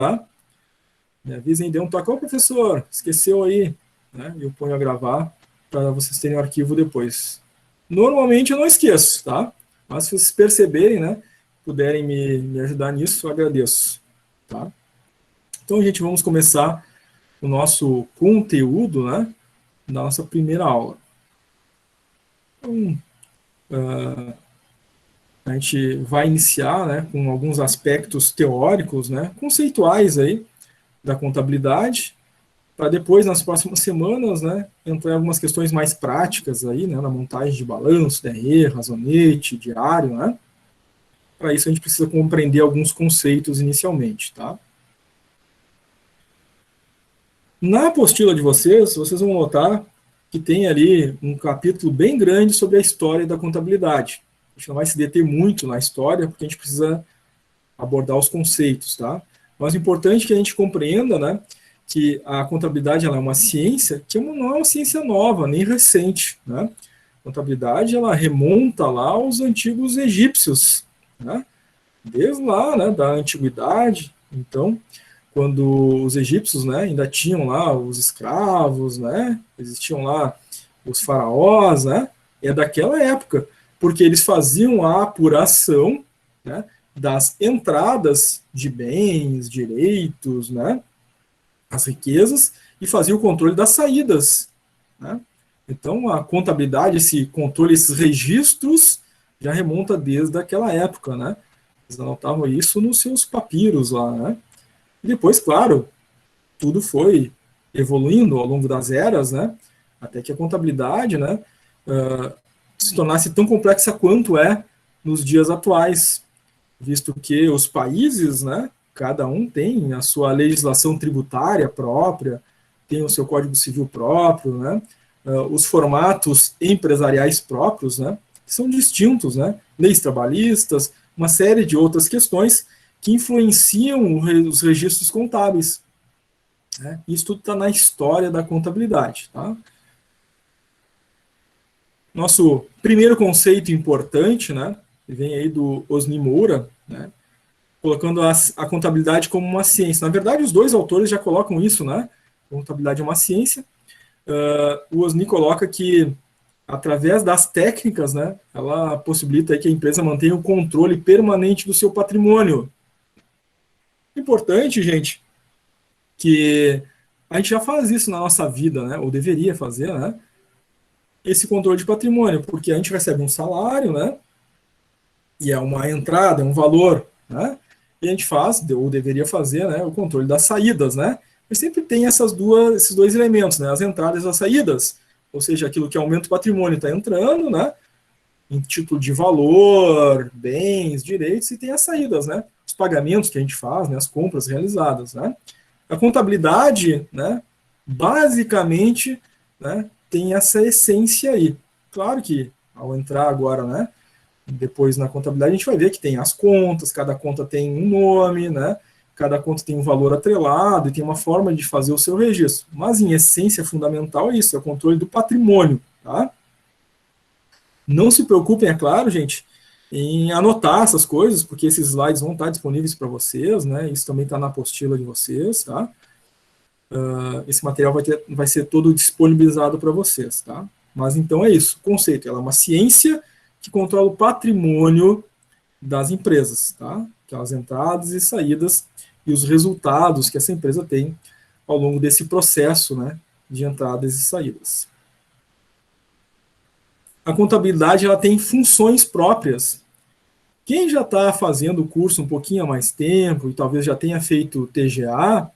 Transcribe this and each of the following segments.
tá? Me avisem, dê um toque. Ô, professor, esqueceu aí, né? Eu ponho a gravar para vocês terem o arquivo depois. Normalmente eu não esqueço, tá? Mas se vocês perceberem, né, puderem me ajudar nisso, eu agradeço, tá? Então, gente, vamos começar o nosso conteúdo, né, da nossa primeira aula. Então, a gente vai iniciar, né, com alguns aspectos teóricos, né, conceituais aí da contabilidade, para depois, nas próximas semanas, né, entrar em algumas questões mais práticas aí, né, na montagem de balanço, DRE, razonete, diário, né. Para isso a gente precisa compreender alguns conceitos inicialmente, tá? Na apostila de vocês, vocês vão notar que tem ali um capítulo bem grande sobre a história da contabilidade. A gente não vai se deter muito na história, porque a gente precisa abordar os conceitos, tá? Mas o importante é que a gente compreenda, né, que a contabilidade ela é uma ciência que não é uma ciência nova, nem recente, né? A contabilidade ela remonta lá aos antigos egípcios, né? Desde lá, né, da antiguidade. Então, quando os egípcios, né, ainda tinham lá os escravos, né, existiam lá os faraós, né, é daquela época, porque eles faziam a apuração, né, das entradas de bens, direitos, né, as riquezas, e faziam o controle das saídas, né. Então, a contabilidade, esse controle, esses registros, já remonta desde aquela época, né. Eles anotavam isso nos seus papiros lá, né. E depois, claro, tudo foi evoluindo ao longo das eras, né, até que a contabilidade, né, se tornasse tão complexa quanto é nos dias atuais, visto que os países, né, cada um tem a sua legislação tributária própria, tem o seu código civil próprio, né, os formatos empresariais próprios, né, que são distintos, né, leis trabalhistas, uma série de outras questões que influenciam os registros contábeis. Né? Isso tudo está na história da contabilidade. Tá? Nosso primeiro conceito importante, né, vem aí do Osni Moura, né, colocando a contabilidade como uma ciência. Na verdade, os dois autores já colocam isso, né? A contabilidade é uma ciência. O Osni coloca que, através das técnicas, né, ela possibilita aí que a empresa mantenha o controle permanente do seu patrimônio. Importante, gente, que a gente já faz isso na nossa vida, né? Ou deveria fazer, né? Esse controle de patrimônio, porque a gente recebe um salário, né? E é uma entrada, é um valor, né? E a gente faz, ou deveria fazer, né? O controle das saídas, né? Mas sempre tem esses dois elementos, né? As entradas e as saídas, ou seja, aquilo que aumenta o patrimônio está entrando, né? Em título de valor, bens, direitos, e tem as saídas, né? Os pagamentos que a gente faz, né? As compras realizadas, né? A contabilidade, né, basicamente, né, tem essa essência aí. Claro que, ao entrar agora, né, depois na contabilidade, a gente vai ver que tem as contas, cada conta tem um nome, né, cada conta tem um valor atrelado e tem uma forma de fazer o seu registro. Mas, em essência, fundamental é isso, é o controle do patrimônio. Tá? Não se preocupem, é claro, gente, em anotar essas coisas, porque esses slides vão estar disponíveis para vocês, né? Isso também está na apostila de vocês, tá? Esse material vai ser todo disponibilizado para vocês, tá? Mas então é isso, o conceito, ela é uma ciência que controla o patrimônio das empresas, tá? Aquelas entradas e saídas e os resultados que essa empresa tem ao longo desse processo, né, de entradas e saídas. A contabilidade ela tem funções próprias. Quem já está fazendo o curso um pouquinho há mais tempo e talvez já tenha feito TGA,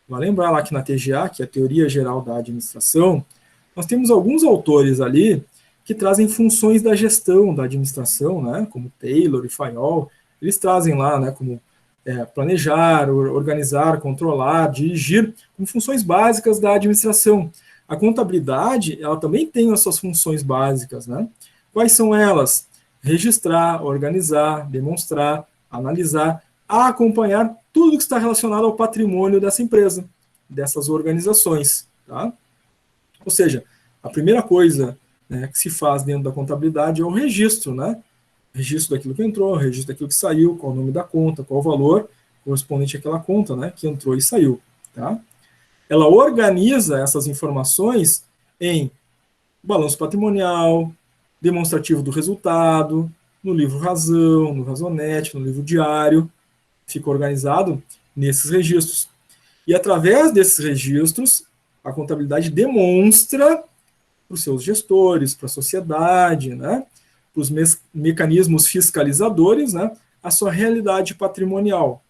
vai lembrar lá que na TGA, que é a Teoria Geral da Administração, nós temos alguns autores ali que trazem funções da gestão da administração, né, como Taylor e Fayol. Eles trazem lá, né, como planejar, organizar, controlar, dirigir, como funções básicas da administração. A contabilidade, ela também tem as suas funções básicas, né? Quais são elas? Registrar, organizar, demonstrar, analisar, acompanhar tudo que está relacionado ao patrimônio dessa empresa, dessas organizações. Tá? Ou seja, a primeira coisa, né, que se faz dentro da contabilidade é o registro, né? Registro daquilo que entrou, registro daquilo que saiu, qual o nome da conta, qual o valor, correspondente àquela conta, né, que entrou e saiu, tá? Ela organiza essas informações em balanço patrimonial, demonstrativo do resultado, no livro razão, no razonete, no livro diário, fica organizado nesses registros. E através desses registros, a contabilidade demonstra para os seus gestores, para a sociedade, né, para os mecanismos fiscalizadores, né, a sua realidade patrimonial.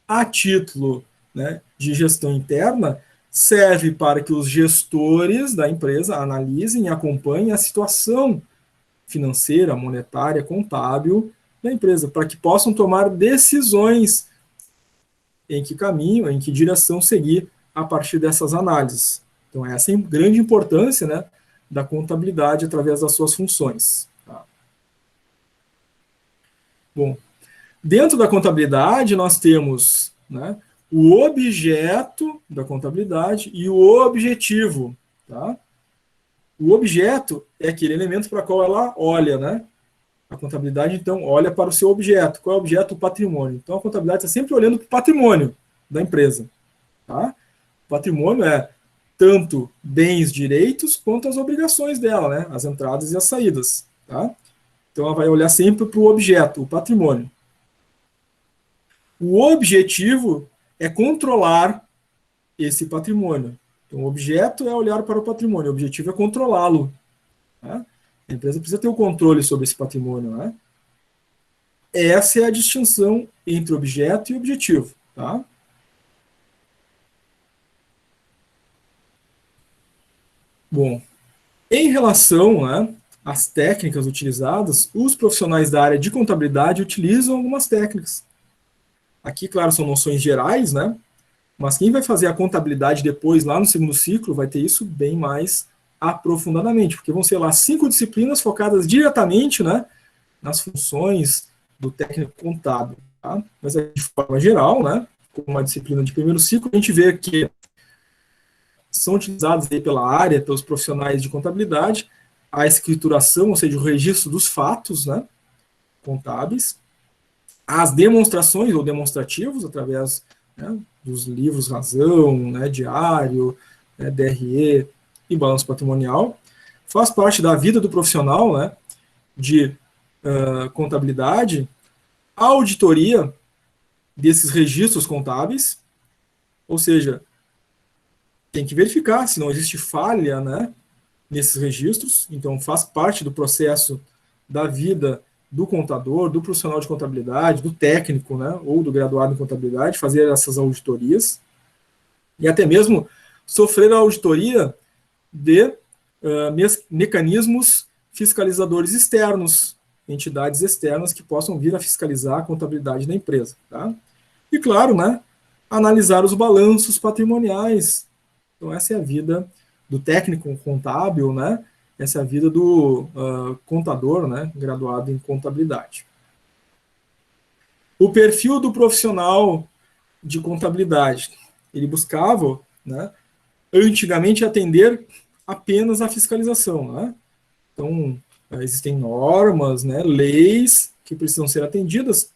A título, né, de gestão interna, serve para que os gestores da empresa analisem e acompanhem a situação financeira, monetária, contábil da empresa, para que possam tomar decisões em que caminho, em que direção seguir a partir dessas análises. Então, essa é a grande importância, né, da contabilidade através das suas funções. Tá? Bom, dentro da contabilidade, nós temos, né, o objeto da contabilidade e o objetivo. Tá? O objeto é aquele elemento para o qual ela olha, né? A contabilidade, então, olha para o seu objeto. Qual é o objeto? O patrimônio. Então, a contabilidade está sempre olhando para o patrimônio da empresa. Tá? O patrimônio é tanto bens, direitos, quanto as obrigações dela, né? As entradas e as saídas. Tá? Então, ela vai olhar sempre para o objeto, o patrimônio. O objetivo é controlar esse patrimônio. Então, o objeto é olhar para o patrimônio, o objetivo é controlá-lo. Tá? A empresa precisa ter o controle sobre esse patrimônio. Né? Essa é a distinção entre objeto e objetivo. Tá? Bom, em relação, né, às técnicas utilizadas, os profissionais da área de contabilidade utilizam algumas técnicas. Aqui, claro, são noções gerais, né? Mas quem vai fazer a contabilidade depois, lá no segundo ciclo, vai ter isso bem mais aprofundadamente, porque vão ser lá 5 disciplinas focadas diretamente, né, nas funções do técnico contábil. Tá? Mas, de forma geral, né, como uma disciplina de primeiro ciclo, a gente vê que são utilizadas aí pela área, pelos profissionais de contabilidade, a escrituração, ou seja, o registro dos fatos, né, contábeis, as demonstrações ou demonstrativos, através, né, dos livros razão, né, diário, né, DRE e balanço patrimonial, faz parte da vida do profissional, né, de contabilidade, a auditoria desses registros contábeis, ou seja, tem que verificar se não existe falha, né, nesses registros, então faz parte do processo da vida do contador, do profissional de contabilidade, do técnico, né, ou do graduado em contabilidade, fazer essas auditorias, e até mesmo sofrer a auditoria de mecanismos fiscalizadores externos, entidades externas que possam vir a fiscalizar a contabilidade da empresa. Tá? E, claro, né, analisar os balanços patrimoniais. Então, essa é a vida do técnico contábil, né? Essa é a vida do contador, né, graduado em contabilidade. O perfil do profissional de contabilidade, ele buscava, né, antigamente atender apenas a fiscalização, né? Então, existem normas, né, leis que precisam ser atendidas.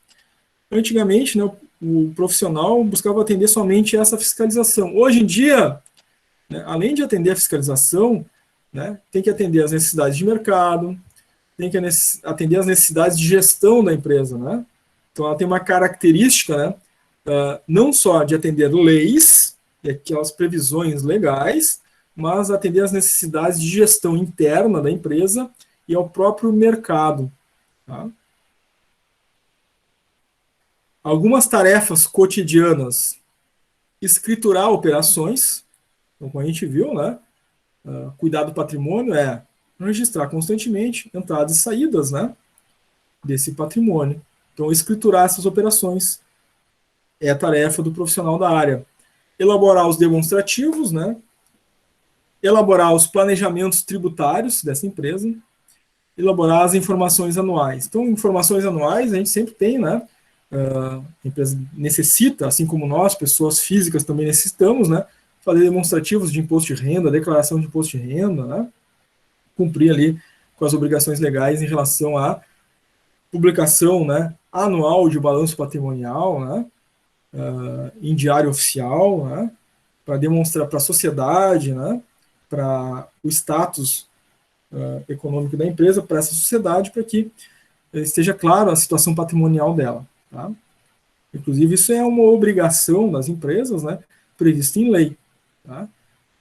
Antigamente, né, o profissional buscava atender somente essa fiscalização. Hoje em dia, né, além de atender a fiscalização, né, tem que atender as necessidades de mercado, tem que atender as necessidades de gestão da empresa. Né? Então, ela tem uma característica, né, não só de atender leis e aquelas previsões legais, mas atender às necessidades de gestão interna da empresa e ao próprio mercado. Tá? Algumas tarefas cotidianas: escriturar operações, então, como a gente viu, né, cuidar do patrimônio é registrar constantemente entradas e saídas, né, desse patrimônio. Então, escriturar essas operações é a tarefa do profissional da área. Elaborar os demonstrativos, né, elaborar os planejamentos tributários dessa empresa, elaborar as informações anuais. Então, informações anuais a gente sempre tem, né? A empresa necessita, assim como nós, pessoas físicas também necessitamos, né? Fazer demonstrativos de imposto de renda, declaração de imposto de renda, né? Cumprir ali com as obrigações legais em relação à publicação, né, anual de balanço patrimonial, né? em diário oficial, né, para demonstrar para a sociedade, né, para o status econômico da empresa, para essa sociedade, para que esteja claro a situação patrimonial dela. Tá? Inclusive, isso é uma obrigação das empresas, né, prevista em lei. Tá?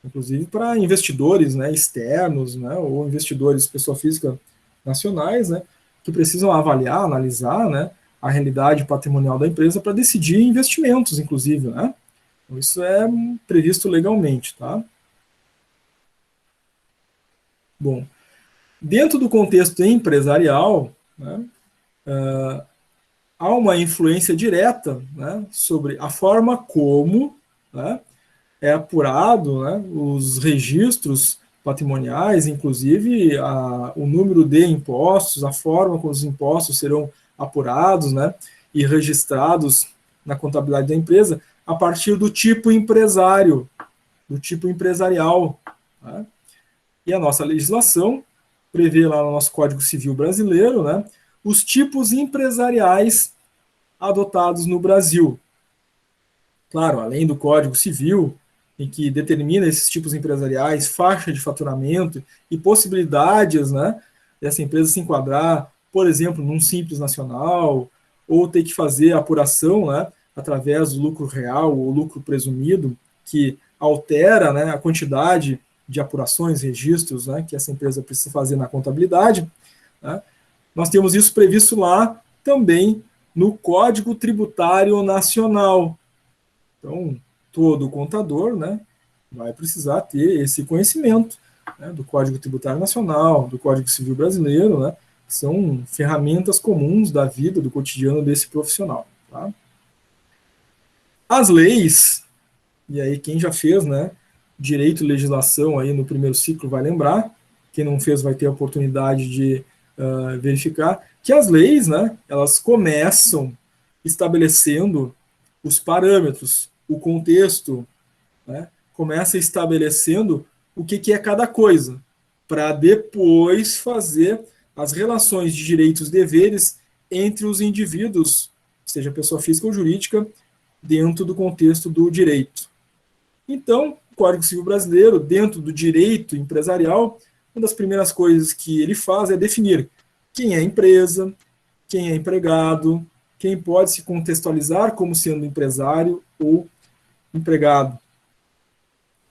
Inclusive para investidores, né, externos, né, ou investidores pessoa física nacionais, né, que precisam avaliar, analisar, né, a realidade patrimonial da empresa para decidir investimentos, inclusive, né. Então, isso é previsto legalmente, tá? Bom, dentro do contexto empresarial, né, há uma influência direta, né, sobre a forma como, né, é apurado, né, os registros patrimoniais, inclusive o número de impostos, a forma como os impostos serão apurados, né, e registrados na contabilidade da empresa, a partir do tipo empresário, do tipo empresarial. Né? E a nossa legislação prevê lá no nosso Código Civil brasileiro, né, os tipos empresariais adotados no Brasil. Claro, além do Código Civil, em que determina esses tipos empresariais, faixa de faturamento e possibilidades, né, dessa empresa se enquadrar, por exemplo, num Simples Nacional, ou ter que fazer a apuração, né, através do lucro real ou lucro presumido, que altera, né, a quantidade de apurações, registros, né, que essa empresa precisa fazer na contabilidade. Né. Nós temos isso previsto lá também no Código Tributário Nacional. Então, todo contador, né, vai precisar ter esse conhecimento, né, do Código Tributário Nacional, do Código Civil Brasileiro, né, que são ferramentas comuns da vida, do cotidiano desse profissional. Tá? As leis, e aí quem já fez, né, direito e legislação aí no primeiro ciclo vai lembrar, quem não fez vai ter a oportunidade de verificar, que as leis, né, elas começam estabelecendo os parâmetros, o contexto, né, começa estabelecendo o que é cada coisa, para depois fazer as relações de direitos e deveres entre os indivíduos, seja pessoa física ou jurídica, dentro do contexto do direito. Então, o Código Civil Brasileiro, dentro do direito empresarial, uma das primeiras coisas que ele faz é definir quem é empresa, quem é empregado, quem pode se contextualizar como sendo empresário ou empregado.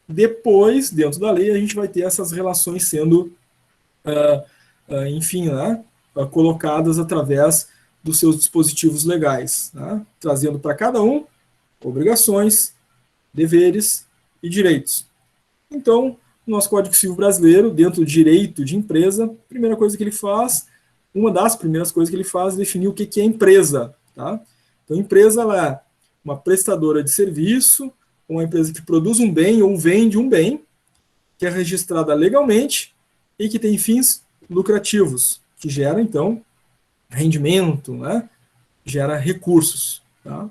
Depois, dentro da lei, a gente vai ter essas relações sendo, enfim, né, colocadas através dos seus dispositivos legais, né, trazendo para cada um obrigações, deveres e direitos. Então, o nosso Código Civil brasileiro, dentro do direito de empresa, a primeira coisa que ele faz, uma das primeiras coisas que ele faz é definir o que é empresa. Tá? Então, empresa ela é uma prestadora de serviço, uma empresa que produz um bem ou vende um bem, que é registrada legalmente e que tem fins lucrativos, que gera, então, rendimento, né? Gera recursos. Tá?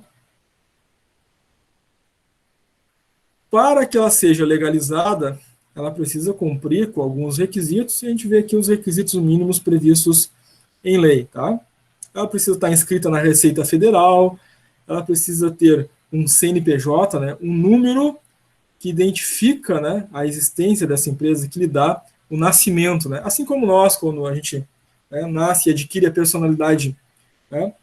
Para que ela seja legalizada, ela precisa cumprir com alguns requisitos, e a gente vê aqui os requisitos mínimos previstos em lei. Tá? Ela precisa estar inscrita na Receita Federal, ela precisa ter um CNPJ, né, um número que identifica, né, a existência dessa empresa, que lhe dá o nascimento. Né? Assim como nós, quando a gente, né, nasce e adquire a personalidade, né,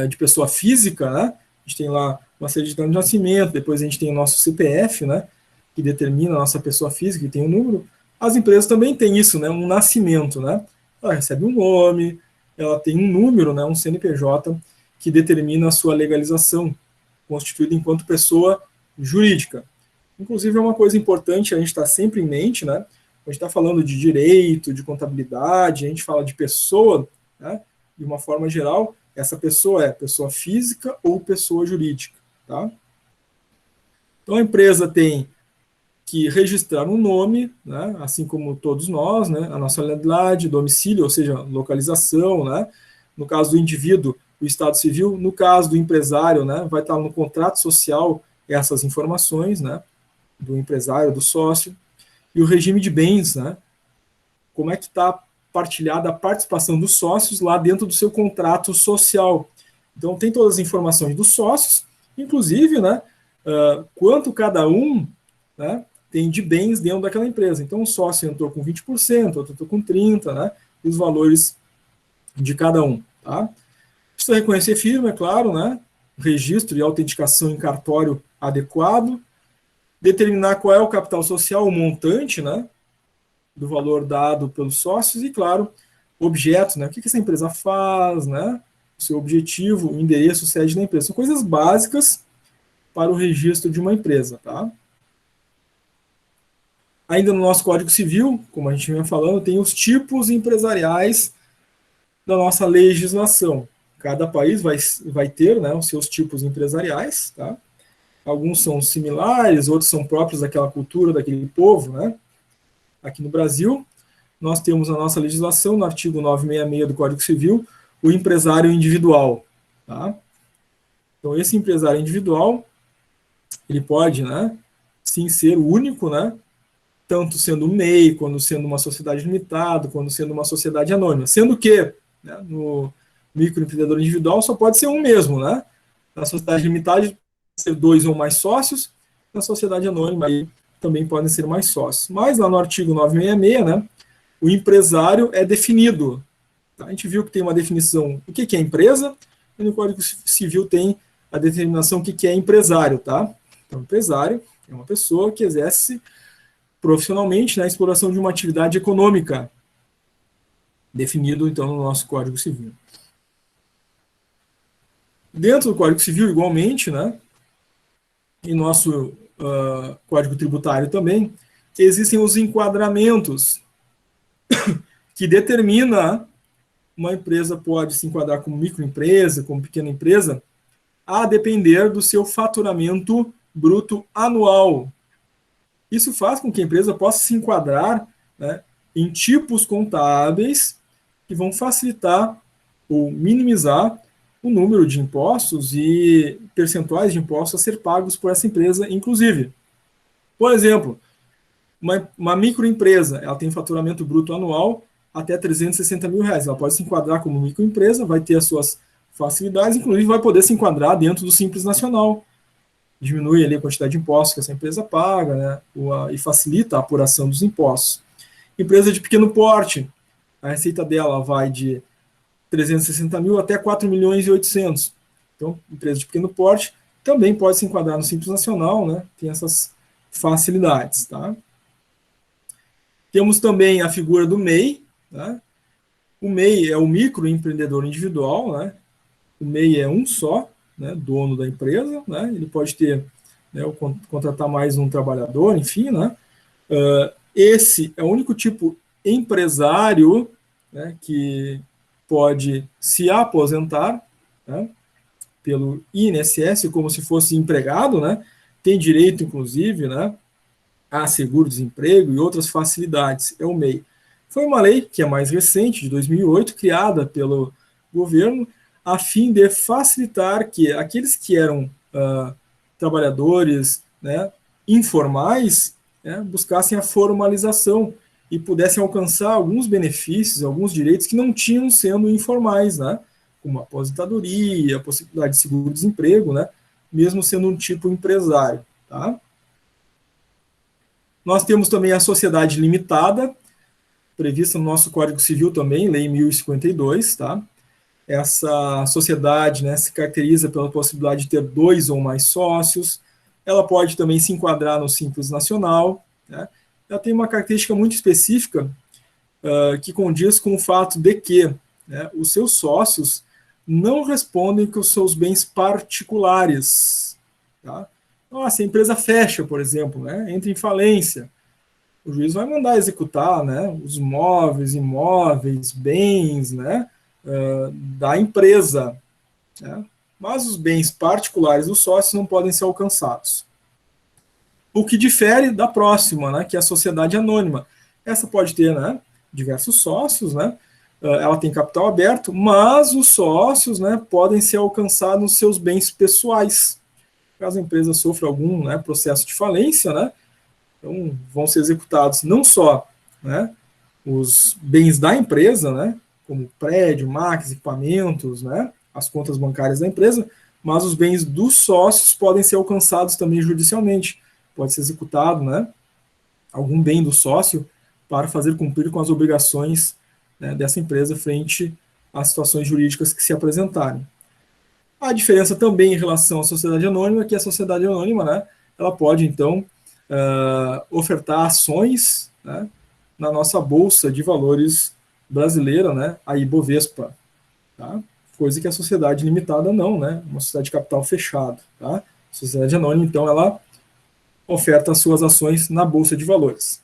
de pessoa física, né, a gente tem lá uma certidão de nascimento, depois a gente tem o nosso CPF, né, que determina a nossa pessoa física, que tem um número. As empresas também têm isso, né, um nascimento. Né? Ela recebe um nome, ela tem um número, né, um CNPJ, que determina a sua legalização, constituída enquanto pessoa jurídica. Inclusive, é uma coisa importante a gente estar sempre em mente, né? A gente está falando de direito, de contabilidade, a gente fala de pessoa, né? De uma forma geral, essa pessoa é pessoa física ou pessoa jurídica, tá? Então, a empresa tem que registrar um nome, né? Assim como todos nós, né? A nacionalidade, domicílio, ou seja, localização, né? No caso do indivíduo, o estado civil. No caso do empresário, né? Vai estar no contrato social essas informações, né? Do empresário, do sócio, e o regime de bens, né? Como é que está partilhada a participação dos sócios lá dentro do seu contrato social. Então, tem todas as informações dos sócios inclusive, né, quanto cada um, né, tem de bens dentro daquela empresa. Então, um sócio entrou com 20%, outro entrou com 30%, né, e os valores de cada um. Tá? Precisa reconhecer firma, é claro, né, registro e autenticação em cartório adequado, determinar qual é o capital social, o montante, né, do valor dado pelos sócios e, claro, objeto, né, o que essa empresa faz, né, o seu objetivo, o endereço, sede da empresa. São coisas básicas para o registro de uma empresa, tá? Ainda no nosso Código Civil, como a gente vinha falando, tem os tipos empresariais da nossa legislação. Cada país vai ter, né, os seus tipos empresariais, tá? Alguns são similares, outros são próprios daquela cultura, daquele povo, né? Aqui no Brasil, nós temos na nossa legislação, no artigo 966 do Código Civil, o empresário individual, tá? Então, esse empresário individual, ele pode, né, sim, ser o único, né, tanto sendo um MEI, quando sendo uma sociedade limitada, quando sendo uma sociedade anônima. Sendo que, né, no microempreendedor individual só pode ser um mesmo, né? Na sociedade limitada, pode ser 2 ou mais sócios, na sociedade anônima aí também podem ser mais sócios. Mas lá no artigo 966, né, o empresário é definido. Tá? A gente viu que tem uma definição do que é empresa, e no Código Civil tem a determinação do que é empresário, tá? Então, empresário é uma pessoa que exerce profissionalmente na exploração de uma atividade econômica, definido, então, no nosso Código Civil. Dentro do Código Civil, igualmente, né, em nosso Código Tributário também, existem os enquadramentos que determina uma empresa pode se enquadrar como microempresa, como pequena empresa, a depender do seu faturamento bruto anual. Isso faz com que a empresa possa se enquadrar, né, em tipos contábeis que vão facilitar ou minimizar o número de impostos e percentuais de impostos a ser pagos por essa empresa, inclusive. Por exemplo, uma microempresa, ela tem faturamento bruto anual até 360 mil reais. Ela pode se enquadrar como microempresa, vai ter as suas facilidades, inclusive vai poder se enquadrar dentro do Simples Nacional. Diminui ali a quantidade de impostos que essa empresa paga, né, e facilita a apuração dos impostos. Empresa de pequeno porte, a receita dela vai de 360 mil até 4 milhões e 800. Então, empresa de pequeno porte também pode se enquadrar no Simples Nacional, né, tem essas facilidades, tá? Temos também a figura do MEI, né? O MEI é o microempreendedor individual, né? O MEI é um só, né, dono da empresa, né? Ele pode ter, né, contratar mais um trabalhador, enfim, né? Esse é o único tipo empresário, né, que pode se aposentar, né, pelo INSS como se fosse empregado, né? Tem direito, inclusive, né, a seguro-desemprego e outras facilidades, é o MEI. Foi uma lei que é mais recente, de 2008, criada pelo governo, a fim de facilitar que aqueles que eram trabalhadores, né, informais, né, buscassem a formalização e pudessem alcançar alguns benefícios, alguns direitos que não tinham sendo informais, né, como a aposentadoria, a possibilidade de seguro-desemprego, né, mesmo sendo um tipo empresário. Tá? Nós temos também a sociedade limitada, prevista no nosso Código Civil também, Lei 1052, tá? Essa sociedade, né, se caracteriza pela possibilidade de ter 2 ou mais sócios, ela pode também se enquadrar no Simples Nacional, né? Ela tem uma característica muito específica que condiz com o fato de que, né, os seus sócios não respondem com os seus bens particulares, tá? Nossa, a empresa fecha, por exemplo, né, entra em falência, o juiz vai mandar executar, né, os móveis, imóveis, bens, né, da empresa, né, mas os bens particulares dos sócios não podem ser alcançados. O que difere da próxima, né, que é a sociedade anônima. Essa pode ter, né, diversos sócios, né, ela tem capital aberto, mas os sócios, né, podem ser alcançados nos seus bens pessoais. Caso a empresa sofra algum, né, processo de falência, né, então vão ser executados não só, né, os bens da empresa, né, como prédio, máquinas, equipamentos, né, as contas bancárias da empresa, mas os bens dos sócios podem ser alcançados também judicialmente. Pode ser executado, né, algum bem do sócio para fazer cumprir com as obrigações, né, dessa empresa frente às situações jurídicas que se apresentarem. A diferença também em relação à sociedade anônima é que a sociedade anônima, né, ela pode, então, ofertar ações, né, na nossa Bolsa de Valores brasileira, né, a Ibovespa, tá? Coisa que a sociedade limitada não, né, uma sociedade de capital fechado. Tá? A sociedade anônima, então, ela oferta as suas ações na Bolsa de Valores.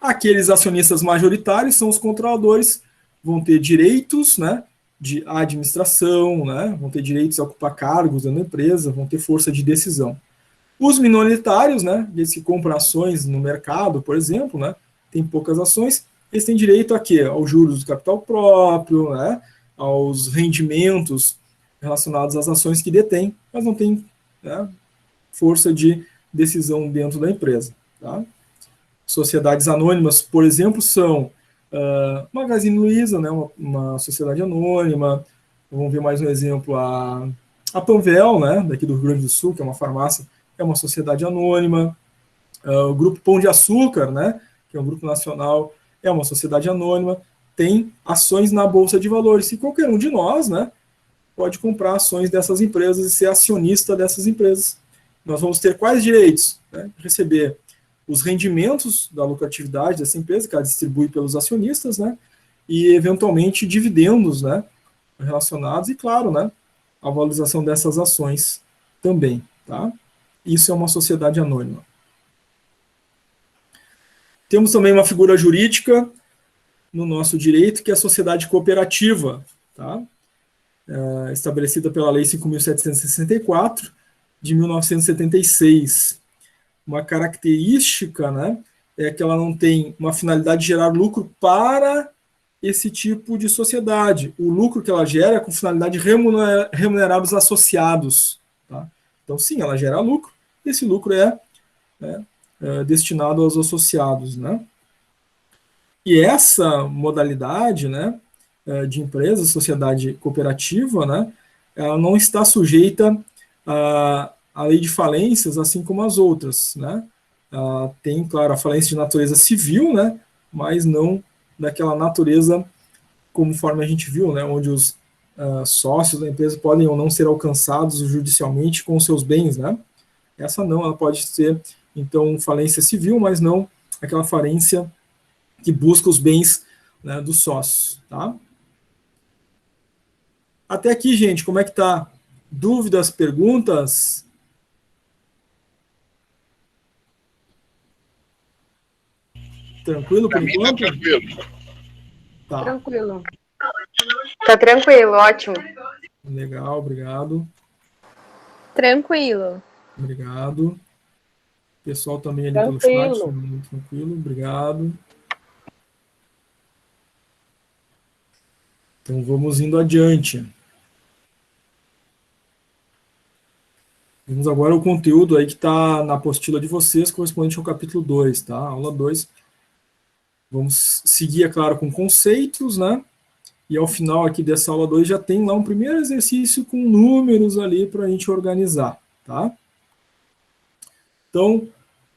Aqueles acionistas majoritários são os controladores, vão ter direitos, né, de administração, né, vão ter direitos a ocupar cargos na empresa, vão ter força de decisão. Os minoritários, né, eles que compram ações no mercado, por exemplo, né, tem poucas ações, eles têm direito a quê? Aos juros do capital próprio, né, aos rendimentos relacionados às ações que detêm, mas não tem, né, força de decisão dentro da empresa. Tá? Sociedades anônimas, por exemplo, são Magazine Luiza, né, uma sociedade anônima. Vamos ver mais um exemplo, a Panvel, né, daqui do Rio Grande do Sul, que é uma farmácia, é uma sociedade anônima. O Grupo Pão de Açúcar, né, que é um grupo nacional, é uma sociedade anônima, tem ações na Bolsa de Valores. E qualquer um de nós, né, pode comprar ações dessas empresas e ser acionista dessas empresas. Nós vamos ter quais direitos? Né? Receber os rendimentos da lucratividade dessa empresa, que ela distribui pelos acionistas, né? E, eventualmente, dividendos, né, relacionados, e, claro, né, a valorização dessas ações também. Tá? Isso é uma sociedade anônima. Temos também uma figura jurídica no nosso direito, que é a sociedade cooperativa, tá? Estabelecida pela Lei 5.764, de 1976. Uma característica, né, é que ela não tem uma finalidade de gerar lucro para esse tipo de sociedade. O lucro que ela gera é com finalidade de remunerar os associados. Tá? Então, sim, ela gera lucro, esse lucro é, né, destinado aos associados. Né? E essa modalidade, né, de empresa, sociedade cooperativa, né, ela não está sujeita a lei de falências, assim como as outras, né? Tem, claro, a falência de natureza civil, né? Mas não daquela natureza, conforme a gente viu, né? Onde os sócios da empresa podem ou não ser alcançados judicialmente com os seus bens, né? Essa não, ela pode ser, então, falência civil, mas não aquela falência que busca os bens, né, dos sócios, tá? Até aqui, gente, como é que tá? Dúvidas, perguntas? Tranquilo por enquanto? Tá tranquilo. Tá. Tranquilo. Tá tranquilo, ótimo. Legal, obrigado. Tranquilo. Obrigado. O pessoal também ali pelo Tranquilo. chat, muito tranquilo, obrigado. Então vamos indo adiante. Vamos agora ao conteúdo aí que está na apostila de vocês, correspondente ao capítulo 2, tá? Aula 2. Vamos seguir, é claro, com conceitos, né? E ao final aqui dessa aula 2 já tem lá um primeiro exercício com números ali para a gente organizar, tá? Então,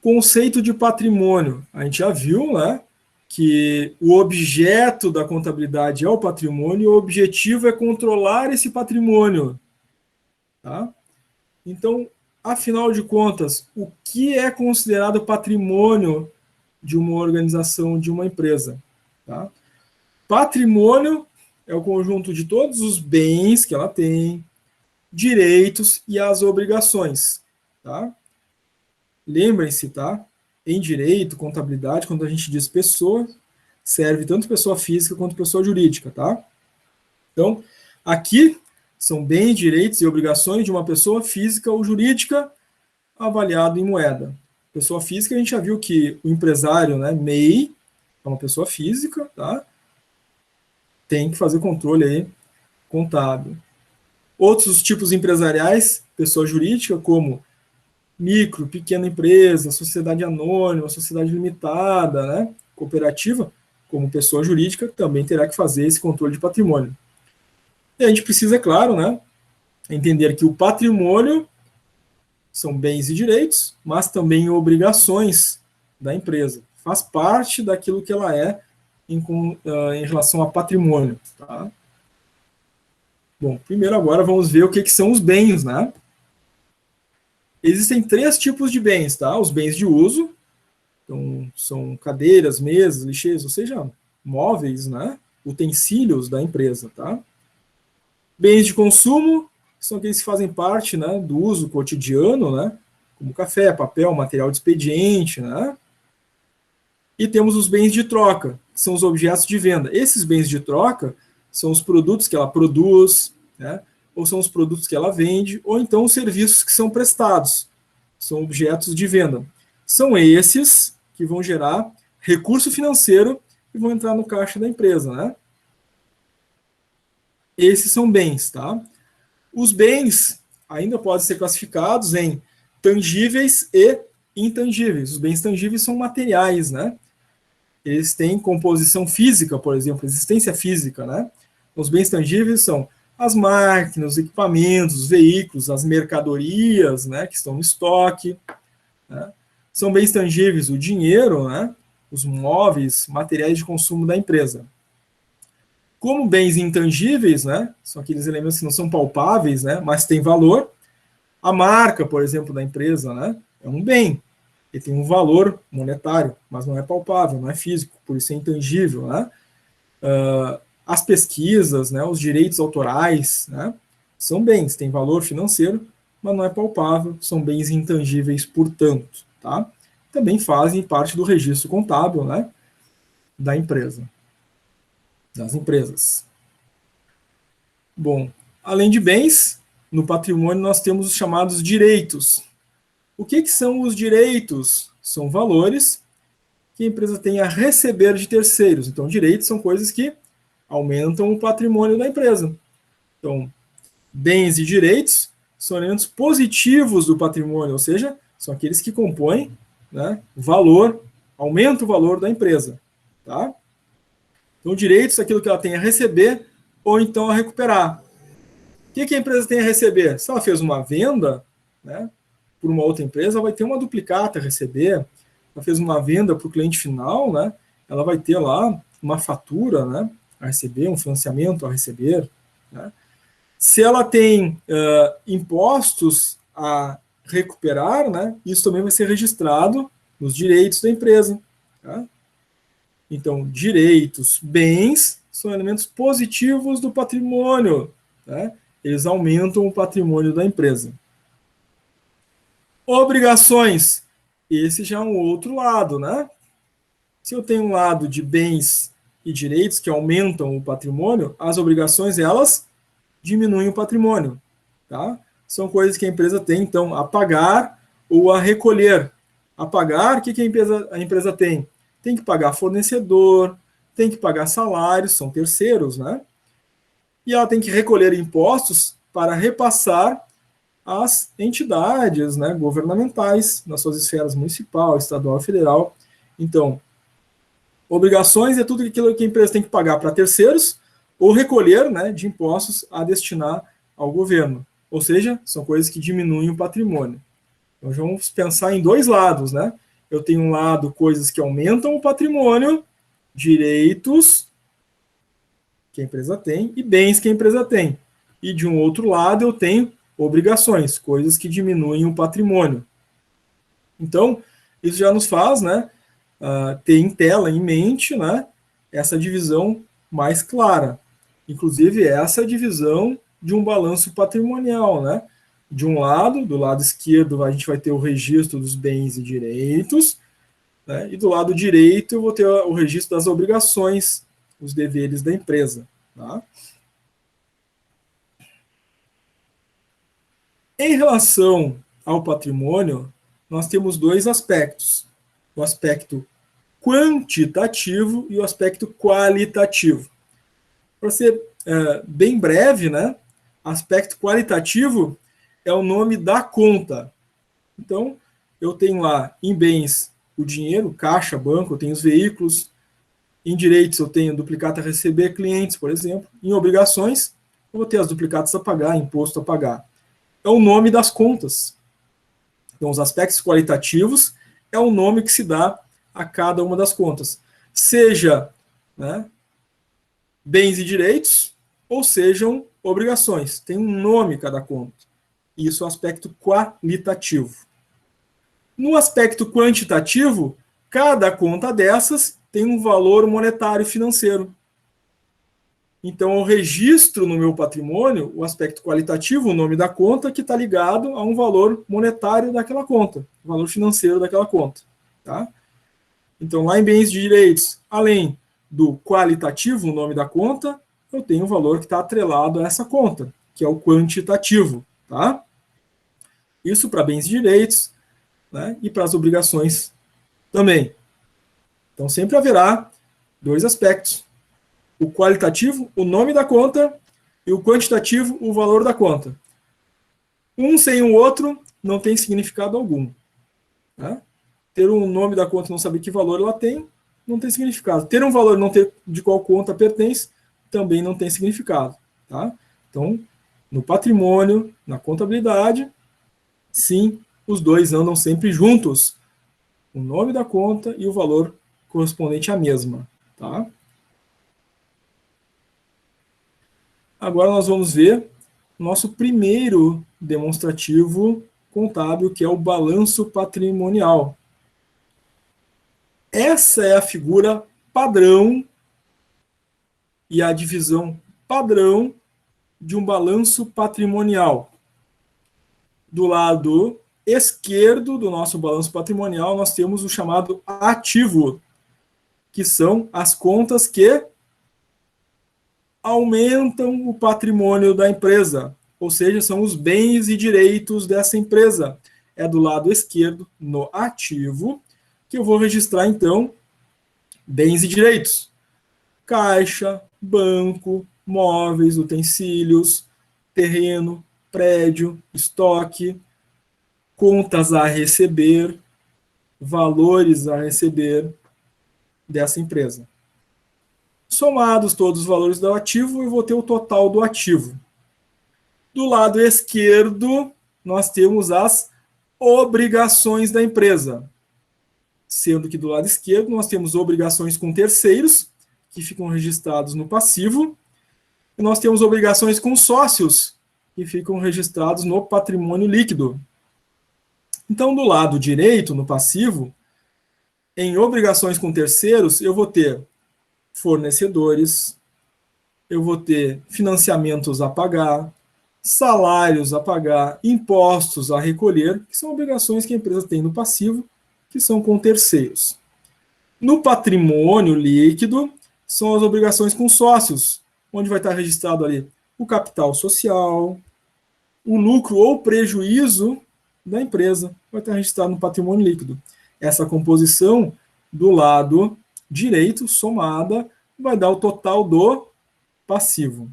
conceito de patrimônio. A gente já viu, né, que o objeto da contabilidade é o patrimônio e o objetivo é controlar esse patrimônio, tá? Então, afinal de contas, o que é considerado patrimônio de uma organização, de uma empresa? Tá? Patrimônio é o conjunto de todos os bens que ela tem, direitos e as obrigações. Tá? Lembrem-se, tá? Em direito, contabilidade, quando a gente diz pessoa, serve tanto pessoa física quanto pessoa jurídica. Tá? Então, aqui são bens, direitos e obrigações de uma pessoa física ou jurídica avaliado em moeda. Pessoa física, a gente já viu que o empresário, né, MEI, é uma pessoa física, tá? Tem que fazer controle aí contábil. Outros tipos empresariais, pessoa jurídica, como micro, pequena empresa, sociedade anônima, sociedade limitada, né, cooperativa, como pessoa jurídica, também terá que fazer esse controle de patrimônio. E a gente precisa, é claro, né, entender que o patrimônio são bens e direitos, mas também obrigações da empresa. Faz parte daquilo que ela é em relação a patrimônio. Tá? Bom, primeiro agora vamos ver o que são os bens, né? Existem 3 tipos de bens, tá? Os bens de uso, então são cadeiras, mesas, lixeiras, ou seja, móveis, né? Utensílios da empresa, tá? Bens de consumo são aqueles que fazem parte, né, do uso cotidiano, né? Como café, papel, material de expediente, né? E temos os bens de troca, que são os objetos de venda. Esses bens de troca são os produtos que ela produz, né? Ou são os produtos que ela vende, ou então os serviços que são prestados. São objetos de venda. São esses que vão gerar recurso financeiro e vão entrar no caixa da empresa, né? Esses são bens, tá? Os bens ainda podem ser classificados em tangíveis e intangíveis. Os bens tangíveis são materiais, né? Eles têm composição física, por exemplo, existência física, né? Os bens tangíveis são as máquinas, os equipamentos, os veículos, as mercadorias, né, que estão no estoque, né? São bens tangíveis o dinheiro, né, os móveis, materiais de consumo da empresa. Como bens intangíveis, né, são aqueles elementos que não são palpáveis, né, mas têm valor. A marca, por exemplo, da empresa, né, é um bem. Ele tem um valor monetário, mas não é palpável, não é físico, por isso é intangível, né? As pesquisas, né, os direitos autorais, né, são bens, têm valor financeiro, mas não é palpável, são bens intangíveis, portanto, tá? Também fazem parte do registro contábil, né, da empresa, das empresas. Bom, além de bens, no patrimônio nós temos os chamados direitos. O que são os direitos? São valores que a empresa tem a receber de terceiros. Então, direitos são coisas que aumentam o patrimônio da empresa. Então, bens e direitos são elementos positivos do patrimônio, ou seja, são aqueles que compõem, né, valor, aumentam o valor da empresa. Tá? Então, direitos é aquilo que ela tem a receber ou então a recuperar. O que a empresa tem a receber? Se ela fez uma venda, né, por uma outra empresa, ela vai ter uma duplicata a receber. Ela fez uma venda para o cliente final, né, ela vai ter lá uma fatura, né, a receber, um financiamento a receber. Né. Se ela tem impostos a recuperar, né, isso também vai ser registrado nos direitos da empresa. Tá? Então, direitos, bens, são elementos positivos do patrimônio. Né? Eles aumentam o patrimônio da empresa. Obrigações, esse já é um outro lado, né? Se eu tenho um lado de bens e direitos que aumentam o patrimônio, as obrigações, elas diminuem o patrimônio, tá? São coisas que a empresa tem, então, a pagar ou a recolher. A pagar, o que a empresa tem? Tem que pagar fornecedor, tem que pagar salários, são terceiros, né? E ela tem que recolher impostos para repassar às entidades, né, governamentais, nas suas esferas municipal, estadual e federal. Então, obrigações é tudo aquilo que a empresa tem que pagar para terceiros ou recolher, né, de impostos a destinar ao governo. Ou seja, são coisas que diminuem o patrimônio. Então, vamos pensar em dois lados, né? Eu tenho um lado, coisas que aumentam o patrimônio, direitos que a empresa tem e bens que a empresa tem. E de um outro lado, eu tenho obrigações, coisas que diminuem o patrimônio. Então, isso já nos faz, né, ter em tela, em mente, né, essa divisão mais clara. Inclusive, essa divisão de um balanço patrimonial, né? De um lado, do lado esquerdo, a gente vai ter o registro dos bens e direitos, né? E do lado direito, eu vou ter o registro das obrigações, os deveres da empresa. Tá? Em relação ao patrimônio, nós temos dois aspectos: o aspecto quantitativo e o aspecto qualitativo. Para ser bem breve, né? Aspecto qualitativo é o nome da conta. Então, eu tenho lá em bens o dinheiro, caixa, banco, eu tenho os veículos. Em direitos, eu tenho duplicata a receber clientes, por exemplo. Em obrigações, Eu vou ter as duplicatas a pagar, imposto a pagar. É o nome das contas. Então, os aspectos qualitativos é o nome que se dá a cada uma das contas. Seja, né, bens e direitos, ou sejam obrigações. Tem um nome cada conta. Isso é o aspecto qualitativo. No aspecto quantitativo, cada conta dessas tem um valor monetário financeiro. Então, eu registro no meu patrimônio o aspecto qualitativo, o nome da conta, que está ligado a um valor monetário daquela conta, valor financeiro daquela conta. Tá? Então, lá em bens de direitos, além do qualitativo, o nome da conta, eu tenho um valor que está atrelado a essa conta, que é o quantitativo. Tá? Isso para bens de direitos, né, e para as obrigações também. Então, sempre haverá dois aspectos. O qualitativo, o nome da conta, e o quantitativo, o valor da conta. Um sem o outro não tem significado algum. Tá? Ter um nome da conta e não saber que valor ela tem, não tem significado. Ter um valor e não ter de qual conta pertence, também não tem significado. Tá? Então, no patrimônio, na contabilidade, sim, os dois andam sempre juntos. O nome da conta e o valor correspondente à mesma. Tá? Agora nós vamos ver o nosso primeiro demonstrativo contábil, que é o balanço patrimonial. Essa é a figura padrão e a divisão padrão de um balanço patrimonial. Do lado esquerdo do nosso balanço patrimonial, nós temos o chamado ativo, que são as contas que aumentam o patrimônio da empresa, ou seja, são os bens e direitos dessa empresa. É do lado esquerdo, no ativo, que eu vou registrar, então, bens e direitos. Caixa, banco, móveis, utensílios, terreno, prédio, estoque, contas a receber, valores a receber dessa empresa. Somados todos os valores do ativo, eu vou ter o total do ativo. Do lado esquerdo, nós temos as obrigações da empresa. Sendo que do lado esquerdo, nós temos obrigações com terceiros, que ficam registrados no passivo, e nós temos obrigações com sócios, que ficam registrados no patrimônio líquido. Então, do lado direito, no passivo, em obrigações com terceiros, eu vou ter fornecedores, eu vou ter financiamentos a pagar, salários a pagar, impostos a recolher, que são obrigações que a empresa tem no passivo, que são com terceiros. No patrimônio líquido, são as obrigações com sócios, onde vai estar registrado ali o capital social, o lucro ou prejuízo da empresa, vai estar registrado no patrimônio líquido. Essa composição do lado direito, somada, vai dar o total do passivo.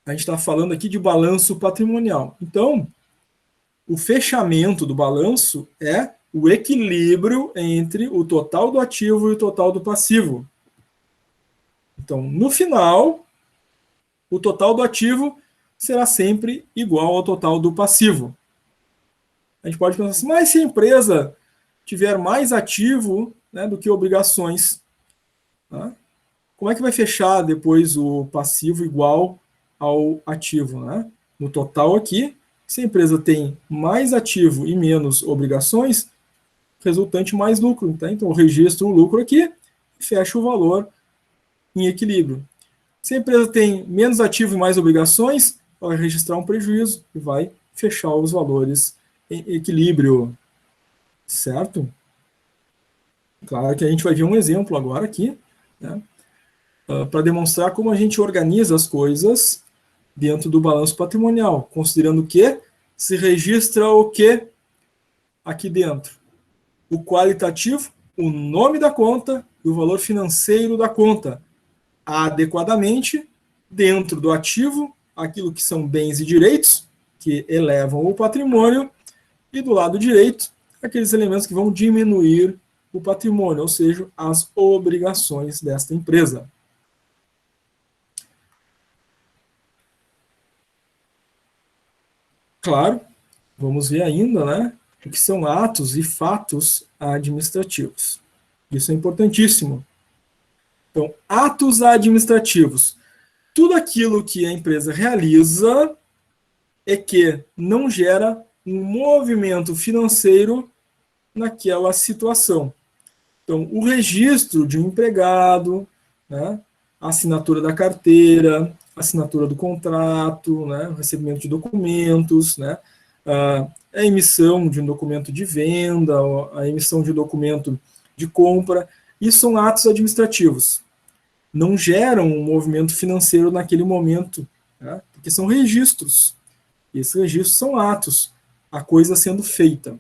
A gente está falando aqui de balanço patrimonial. Então, o fechamento do balanço é o equilíbrio entre o total do ativo e o total do passivo. Então, no final, o total do ativo será sempre igual ao total do passivo. A gente pode pensar assim, mas se a empresa tiver mais ativo, né, do que obrigações, tá? Como é que vai fechar depois o passivo igual ao ativo? Né? No total aqui, se a empresa tem mais ativo e menos obrigações, resultante mais lucro. Tá? Então, eu registro o lucro aqui e fecho o valor em equilíbrio. Se a empresa tem menos ativo e mais obrigações, ela vai registrar um prejuízo e vai fechar os valores em equilíbrio. Certo? Claro que a gente vai ver um exemplo agora aqui, né, para demonstrar como a gente organiza as coisas dentro do balanço patrimonial, considerando que se registra o que aqui dentro? O qualitativo, o nome da conta e o valor financeiro da conta, adequadamente dentro do ativo, aquilo que são bens e direitos, que elevam o patrimônio, e do lado direito, aqueles elementos que vão diminuir o patrimônio, ou seja, as obrigações desta empresa. claro, vamos ver ainda, né, o que são atos e fatos administrativos. Isso é importantíssimo. Então, atos administrativos. Tudo aquilo que a empresa realiza é que não gera um movimento financeiro naquela situação. Então, o registro de um empregado, né, a assinatura da carteira, a assinatura do contrato, né, o recebimento de documentos, né, a emissão de um documento de venda, a emissão de um documento de compra, isso são atos administrativos. Não geram um movimento financeiro naquele momento, né, porque são registros. E esses registros são atos, a coisa sendo feita.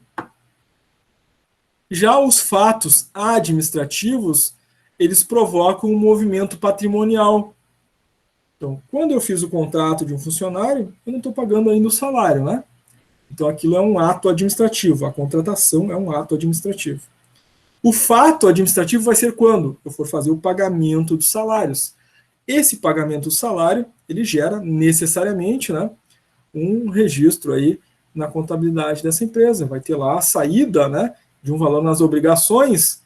Já os fatos administrativos, eles provocam um movimento patrimonial. Então, quando eu fiz o contrato de um funcionário, eu não estou pagando ainda o salário, né? Então, aquilo é um ato administrativo. A contratação é um ato administrativo. O fato administrativo vai ser quando eu for fazer o pagamento dos salários. Esse pagamento do salário, ele gera necessariamente, né, um registro aí na contabilidade dessa empresa. Vai ter lá a saída, né, de um valor nas obrigações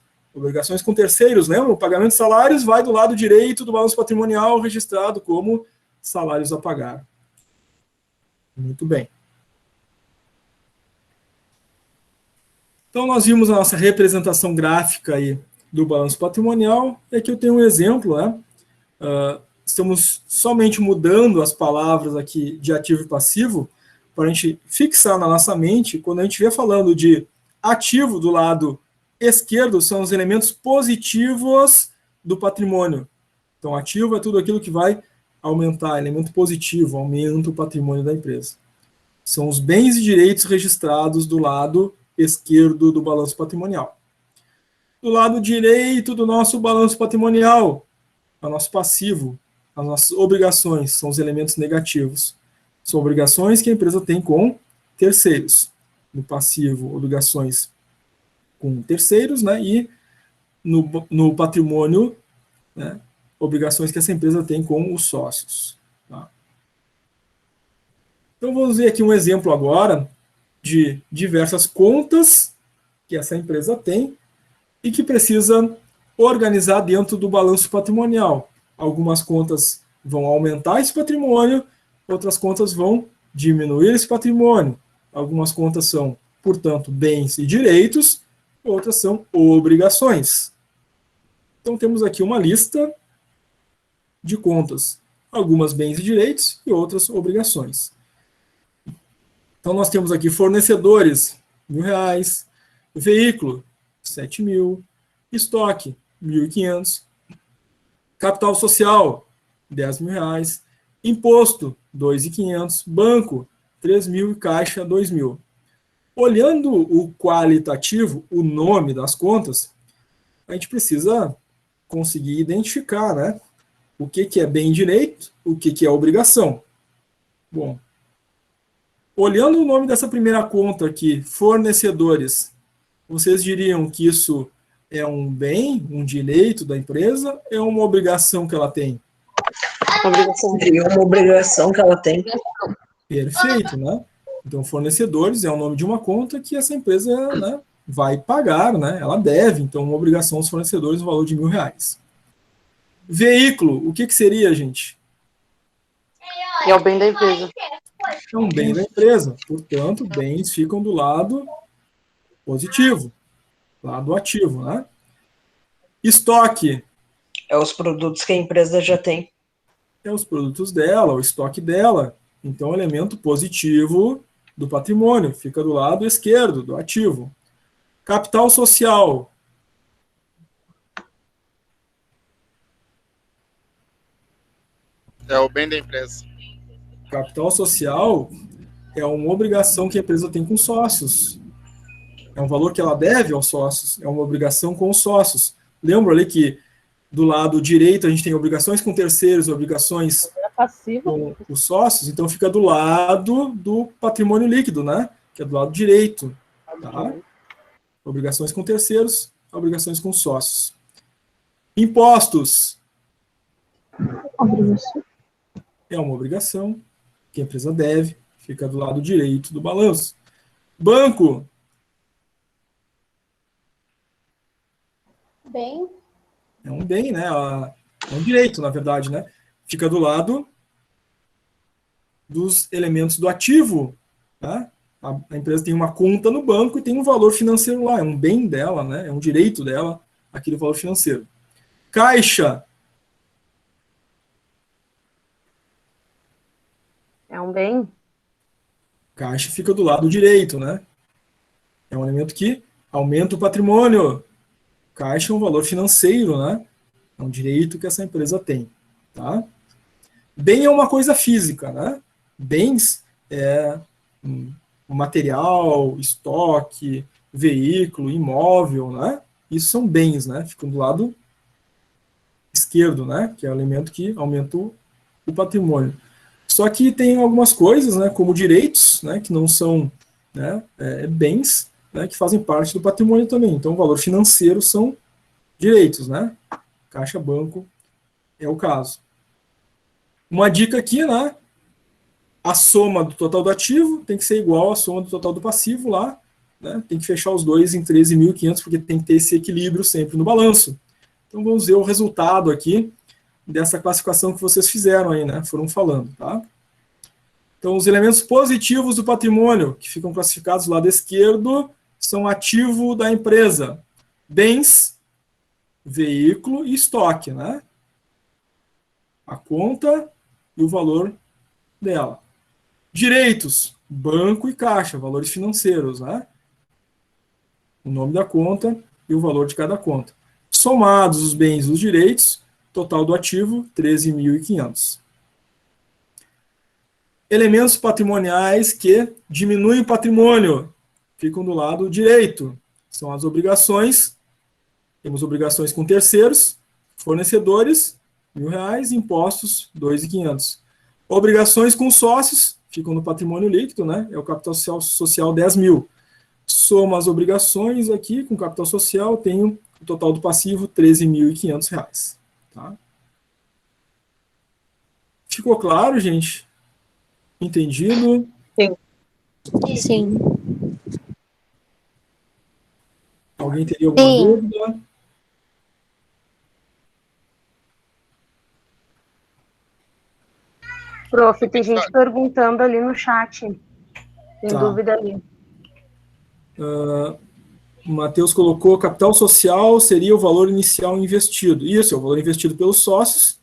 com terceiros, lembra? O pagamento de salários vai do lado direito do balanço patrimonial registrado como salários a pagar. Muito bem. Então, nós vimos a nossa representação gráfica aí do balanço patrimonial, e aqui eu tenho um exemplo, né? Estamos somente mudando as palavras aqui de ativo e passivo para a gente fixar na nossa mente, quando a gente estiver falando de ativo do lado esquerdo, são os elementos positivos do patrimônio. Então, ativo é tudo aquilo que vai aumentar, elemento positivo, aumenta o patrimônio da empresa. São os bens e direitos registrados do lado esquerdo do balanço patrimonial. Do lado direito do nosso balanço patrimonial, o nosso passivo, as nossas obrigações, são os elementos negativos. São obrigações que a empresa tem com terceiros. No passivo, obrigações com terceiros, né, e no patrimônio, né, obrigações que essa empresa tem com os sócios. Tá? Então, vamos ver aqui um exemplo agora de diversas contas que essa empresa tem e que precisa organizar dentro do balanço patrimonial. Algumas contas vão aumentar esse patrimônio, outras contas vão diminuir esse patrimônio. Algumas contas são, portanto, bens e direitos, outras são obrigações. Então, temos aqui uma lista de contas, algumas bens e direitos e outras obrigações. Então, nós temos aqui fornecedores, R$1.000, veículo, 7.000, estoque, 1.500, capital social, R$10.000, imposto, 2.500, banco, 3.000 e caixa, 2.000. Olhando o qualitativo, o nome das contas, a gente precisa conseguir identificar, né, o que é bem direito, o que é obrigação. Bom, olhando o nome dessa primeira conta aqui, fornecedores, vocês diriam que isso é um bem, um direito da empresa, é uma obrigação que ela tem? Uma obrigação que ela tem. Perfeito, né? Então, fornecedores é o nome de uma conta que essa empresa, né, vai pagar, né? Ela deve, então, uma obrigação aos fornecedores no valor de R$1.000. Veículo, o que seria, gente? É o bem da empresa. É um bem da empresa, portanto, bens ficam do lado positivo, lado ativo, né? Estoque. É os produtos que a empresa já tem. É os produtos dela, o estoque dela. Então, elemento positivo do patrimônio, fica do lado esquerdo, do ativo. Capital social. É o bem da empresa. Capital social é uma obrigação que a empresa tem com sócios. É um valor que ela deve aos sócios, é uma obrigação com os sócios. Lembra ali que do lado direito a gente tem obrigações com terceiros, obrigações com os sócios, então fica do lado do patrimônio líquido, né? Que é do lado direito. Tá? Obrigações com terceiros, obrigações com sócios. Impostos. É uma obrigação que a empresa deve, fica do lado direito do balanço. Banco, Bem, é um bem, né? É um direito, na verdade, né? Fica do lado dos elementos do ativo, tá? A empresa tem uma conta no banco e tem um valor financeiro lá, é um bem dela, né? É um direito dela, aquele valor financeiro. Caixa, É um bem? caixa fica do lado direito, né? É um elemento que aumenta o patrimônio. Caixa é um valor financeiro, né? É um direito que essa empresa tem, tá? Bem é uma coisa física, né? Bens é um material, estoque, veículo, imóvel, né? Isso são bens, né? Ficam do lado esquerdo, né? Que é o elemento que aumenta o patrimônio. Só que tem algumas coisas, né? Como direitos, né? Que não são, né? Bens, né? Que fazem parte do patrimônio também. Então, o valor financeiro são direitos, né? Caixa, banco é o caso. Uma dica aqui, né? A soma do total do ativo tem que ser igual à soma do total do passivo lá, né? Tem que fechar os dois em 13.500, porque tem que ter esse equilíbrio sempre no balanço. Então vamos ver o resultado aqui dessa classificação que vocês fizeram aí, né? Foram falando, tá? Então os elementos positivos do patrimônio, que ficam classificados do lado esquerdo, são ativo da empresa, bens, veículo e estoque, né? A conta e o valor dela. Direitos, banco e caixa, valores financeiros, né? O nome da conta e o valor de cada conta. Somados os bens e os direitos, total do ativo, 13.500. Elementos patrimoniais que diminuem o patrimônio, ficam do lado direito. São as obrigações. Temos obrigações com terceiros, fornecedores, R$ 1.000, impostos, 2.500. Obrigações com sócios, ficam no patrimônio líquido, né? É o capital social 10 mil. Soma as obrigações aqui com capital social, tenho o total do passivo, R$ 13.500. Tá? Ficou claro, gente? Entendido? sim. Alguém teria alguma Sim. dúvida? Prof, tem gente perguntando ali no chat. Tem Tá. dúvida ali. O Matheus colocou capital social seria o valor inicial investido. Isso, é o valor investido pelos sócios.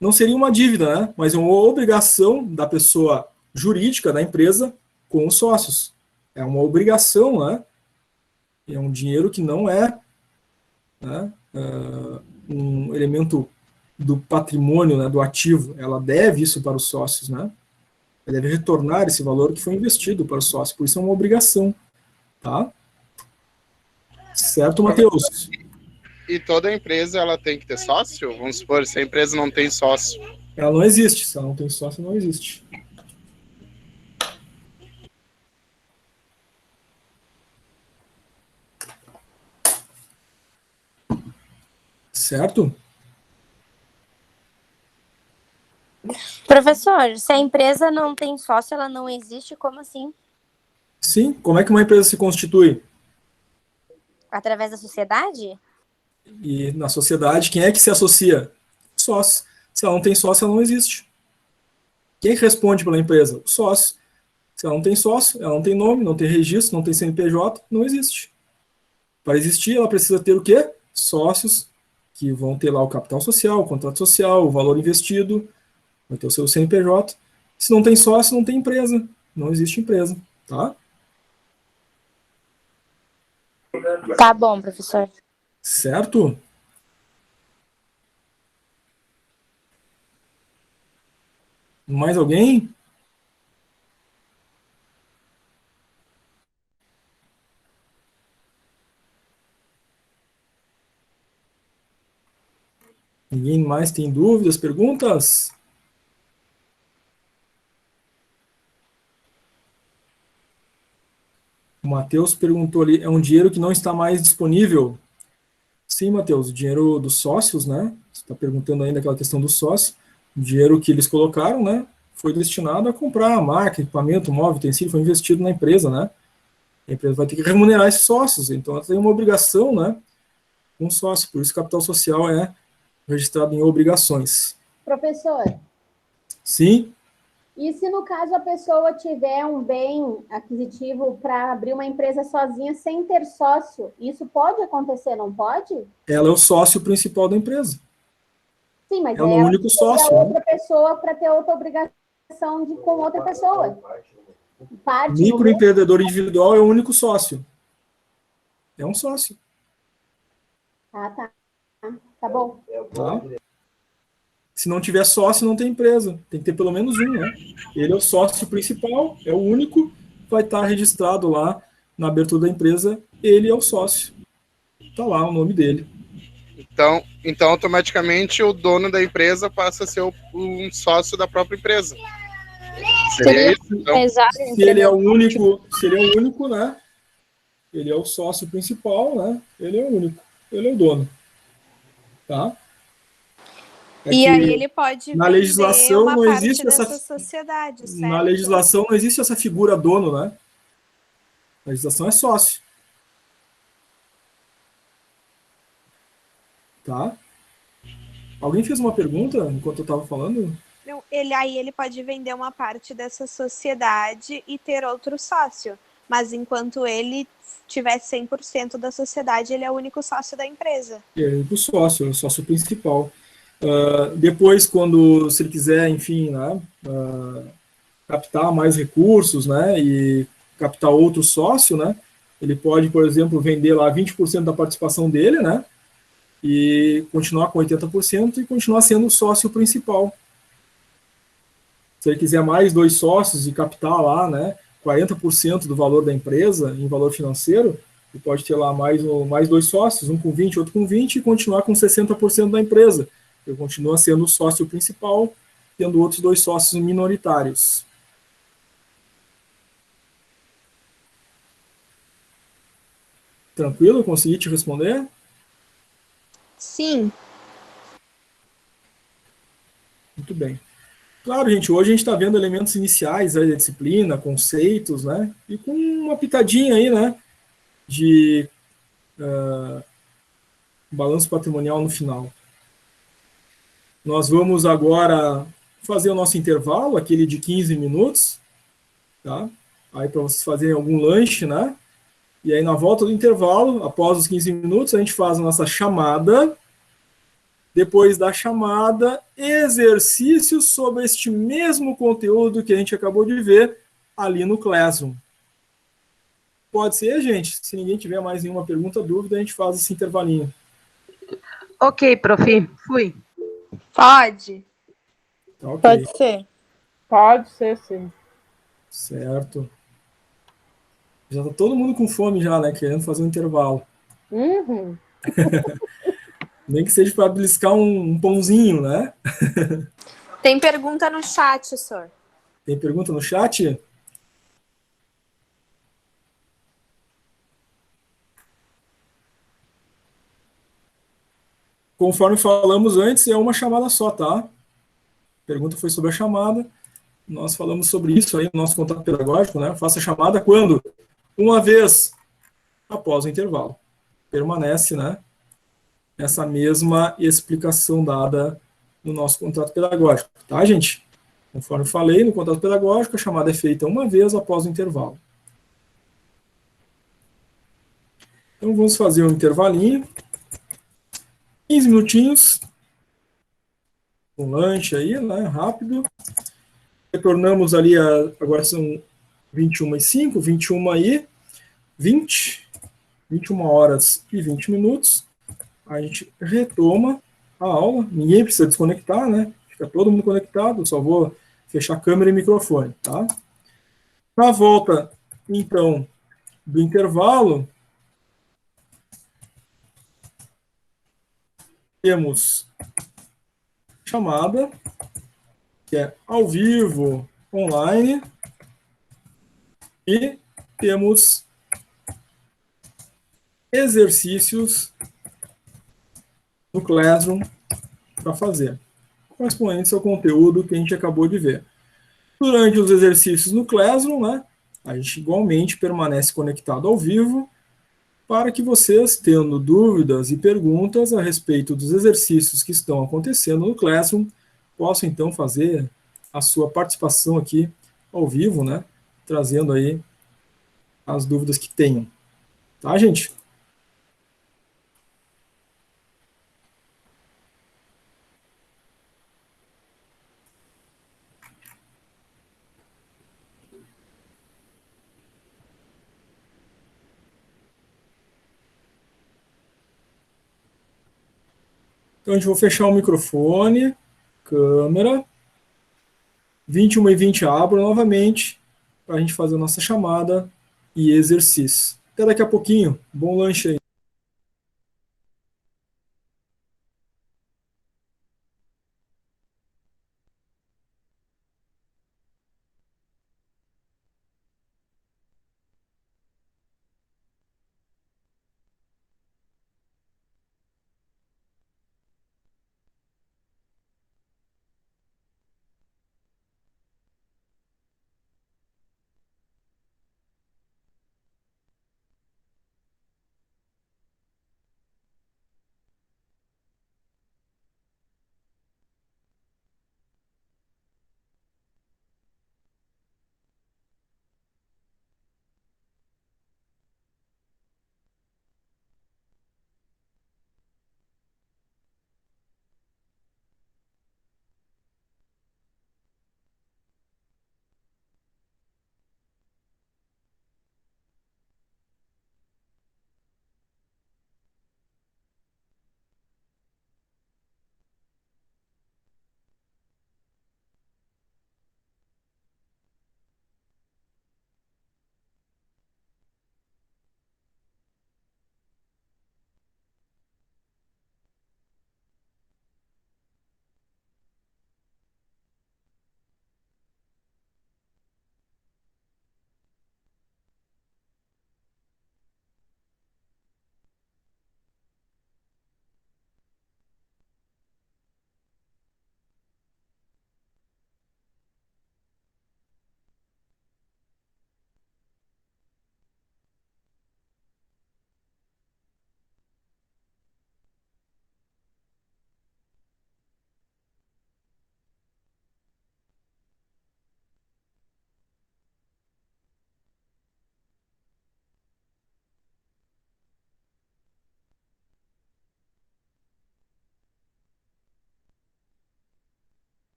Não seria uma dívida, né? Mas é uma obrigação da pessoa jurídica da empresa com os sócios. É uma obrigação, né? É um dinheiro que não é, né, um elemento do patrimônio, né, do ativo. Ela deve isso para os sócios, né? Ela deve retornar esse valor que foi investido para os sócios. Por isso é uma obrigação, tá? Certo, Matheus? E toda empresa ela tem que ter sócio? Vamos supor, se a empresa não tem sócio. Ela não existe. Se ela não tem sócio, não existe. Certo? Professor, se a empresa não tem sócio, ela não existe, como assim? Sim. Como é que uma empresa se constitui? Através da sociedade? E na sociedade, quem é que se associa? Sócio. Se ela não tem sócio, ela não existe. Quem responde pela empresa? O sócio. Se ela não tem sócio, ela não tem nome, não tem registro, não tem CNPJ, não existe. Para existir, ela precisa ter o quê? Sócios, que vão ter lá o capital social, o contrato social, o valor investido, vai ter o seu CNPJ. Se não tem sócio, não tem empresa. Não existe empresa, tá? Tá bom, professor. Certo? Mais alguém? Ninguém mais tem dúvidas, perguntas? O Matheus perguntou ali, é um dinheiro que não está mais disponível? Sim, Matheus, o dinheiro dos sócios, né? Você está perguntando ainda aquela questão do sócio, o dinheiro que eles colocaram, né? foi destinado a comprar máquina, equipamento, móvel, utensílio, foi investido na empresa, né? A empresa vai ter que remunerar esses sócios, então ela tem uma obrigação, né? Um sócio, por isso o capital social é registrado em obrigações. Professor, Sim, e se no caso a pessoa tiver um bem aquisitivo para abrir uma empresa sozinha sem ter sócio, isso pode acontecer, não pode? ela é o sócio principal da empresa. Sim, mas Ela é o único sócio, a né? outra pessoa para ter outra obrigação com outra pessoa. Parte do Microempreendedor individual é o único sócio. É um sócio. Ah, tá. Tá bom. Tá? Se não tiver sócio, não tem empresa. Tem que ter pelo menos um, né? Ele é o sócio principal, é o único, vai estar registrado lá na abertura da empresa, ele é o sócio. Está lá o nome dele. Então, automaticamente, o dono da empresa passa a ser um sócio da própria empresa. Seria isso? Então, Exato. Se ele é o único, né? Ele é o sócio principal, né? Ele é o único. Ele é o dono. Tá? É E que aí ele pode na vender legislação uma não parte existe dessa essa sociedade, certo? Na legislação não existe essa figura dono, né? A legislação é sócio. Tá? Alguém fez uma pergunta enquanto eu estava falando? Não, ele pode vender uma parte dessa sociedade e ter outro sócio. Mas enquanto ele tiver 100% da sociedade, ele é o único sócio da empresa. É o sócio principal. Depois, se ele quiser, enfim, né, captar mais recursos, né, e captar outro sócio, né, ele pode, por exemplo, vender lá 20% da participação dele, né, e continuar com 80% e continuar sendo o sócio principal. Se ele quiser mais 2 sócios e captar lá, né, 40% do valor da empresa em valor financeiro, ele pode ter lá mais 2 sócios, um com 20, outro com 20, e continuar com 60% da empresa. Ele continua sendo o sócio principal, tendo outros 2 sócios minoritários. Tranquilo? Consegui te responder? Sim. Muito bem. Claro, gente, hoje a gente está vendo elementos iniciais aí da disciplina, conceitos, né? E com uma pitadinha aí, né? De balanço patrimonial no final. Nós vamos agora fazer o nosso intervalo, aquele de 15 minutos, tá? Aí para vocês fazerem algum lanche, né? E aí na volta do intervalo, após os 15 minutos, a gente faz a nossa chamada. Depois da chamada, exercícios sobre este mesmo conteúdo que a gente acabou de ver ali no Classroom. Pode ser, gente? Se ninguém tiver mais nenhuma pergunta, dúvida, a gente faz esse intervalinho. Ok, prof. Fui. Pode. Tá, ok. Pode ser. Pode ser, sim. Certo. Já tá todo mundo com fome já, né? Querendo fazer um intervalo. Uhum. Nem que seja para beliscar um pãozinho, né? Tem pergunta no chat, senhor. Tem pergunta no chat? Conforme falamos antes, é uma chamada só, tá? A pergunta foi sobre a chamada. Nós falamos sobre isso aí no nosso contato pedagógico, né? Faça a chamada quando? Uma vez após o intervalo. Permanece, né? Essa mesma explicação dada no nosso contrato pedagógico, tá, gente? Conforme falei, no contrato pedagógico, a chamada é feita uma vez após o intervalo. Então, vamos fazer um intervalinho. 15 minutinhos. Um lanche aí, né? Rápido. Retornamos ali, agora são 21h05, 21h20, 21 horas e 20 minutos. A gente retoma a aula. Ninguém precisa desconectar, né? Fica todo mundo conectado. Eu só vou fechar câmera e microfone, tá? Na volta, então, do intervalo, temos chamada, que é ao vivo, online, e temos exercícios no Classroom para fazer, correspondentes ao conteúdo que a gente acabou de ver. Durante os exercícios no Classroom, né, a gente igualmente permanece conectado ao vivo para que vocês, tendo dúvidas e perguntas a respeito dos exercícios que estão acontecendo no Classroom, possam então fazer a sua participação aqui ao vivo, né, trazendo aí as dúvidas que tenham. Tá, gente? Então, a gente vai fechar o microfone, câmera, 21h20 abro novamente, para a gente fazer a nossa chamada e exercício. Até daqui a pouquinho. Bom lanche aí.